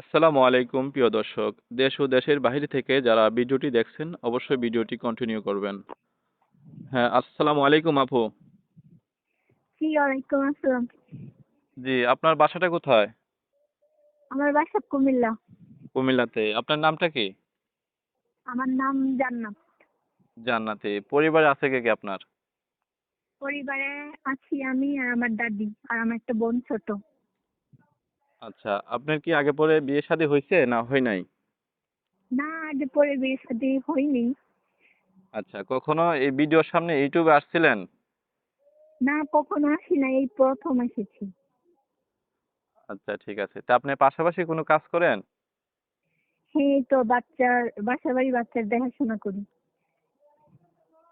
আসসালামু আলাইকুম প্রিয় দর্শক। দেশ ও দেশের বাইরে থেকে যারা ভিডিওটি দেখছেন অবশ্যই ভিডিওটি কন্টিনিউ করবেন। হ্যাঁ, আসসালামু আলাইকুম আপু। জি, ওয়ালাইকুম আসসালাম। জি, আপনার বাসাটা কোথায়? আমার বাসা কুমিল্লা। কুমিল্লাতে। আপনার নামটা কি? আমার নাম জান্নাত। জান্নাতি। পরিবারে আছে কে কে আপনার? পরিবারে আছি আমি আর আমার দাদি আর আমার একটা বোন ছোট। আচ্ছা, আপনার কি আগে পরে বিয়ে শাদী হয়েছে না হয় নাই? না, আগে পরে বিয়ে শাদী হয়নি। আচ্ছা, কখনো এই ভিডিওর সামনে ইউটিউবে আসছিলেন? না, কখনো আসি না, এই প্রথম এসেছি। আচ্ছা, ঠিক আছে। তা আপনি পাশাপাশি কোনো কাজ করেন? হ্যাঁ, এই তো বাসা বাড়ি বাচ্চার দেখাশোনা করি।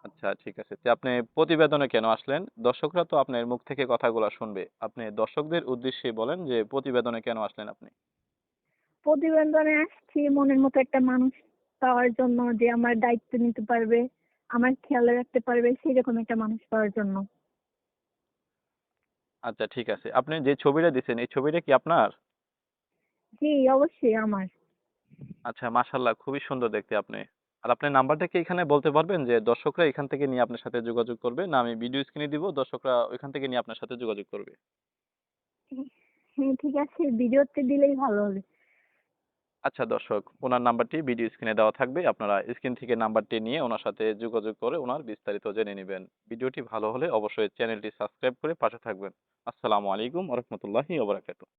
আচ্ছা, ঠিক আছে। তা আপনি প্রতিবেদনে কেন আসলেন? দর্শকরা তো আপনার মুখ থেকে কথাগুলো শুনবে। আপনি দর্শকদের উদ্দেশ্যে বলেন যে প্রতিবেদনে কেন আসলেন আপনি? প্রতিবেদনে আসছি মনের মতো একটা মানুষ পাওয়ার জন্য, যে আমার দায়িত্ব নিতে পারবে, আমার খেয়াল রাখতে পারবে, সেরকম একটা মানুষ পাওয়ার জন্য। আচ্ছা, ঠিক আছে। আপনি যে ছবিটা দিছেন এই ছবিটা কি আপনার? জি, অবশ্যই আমার। আচ্ছা, মাশাআল্লাহ, খুবই সুন্দর দেখতে আপনি। আর আপনার নাম্বারটা কি এখানে বলতে পারবেন যে দর্শকরা এখান থেকে নিয়ে আপনার সাথে যোগাযোগ করবে, না আমি ভিডিও স্ক্রিনে দিব দর্শকরা ওইখান থেকে নিয়ে আপনার সাথে যোগাযোগ করবে? হ্যাঁ, ঠিক আছে, ভিডিওতে দিলেই ভালো হবে। আচ্ছা দর্শক, ওনার নাম্বারটি ভিডিও স্ক্রিনে দেওয়া থাকবে, আপনারা স্ক্রিন থেকে নাম্বারটি নিয়ে ওনার সাথে যোগাযোগ করে ওনার বিস্তারিত জেনে নেবেন। ভিডিওটি ভালো হলে অবশ্যই চ্যানেলটি সাবস্ক্রাইব করে পাশে থাকবেন। আসসালামু আলাইকুম ওয়া রাহমাতুল্লাহি ওয়া বারাকাতুহু।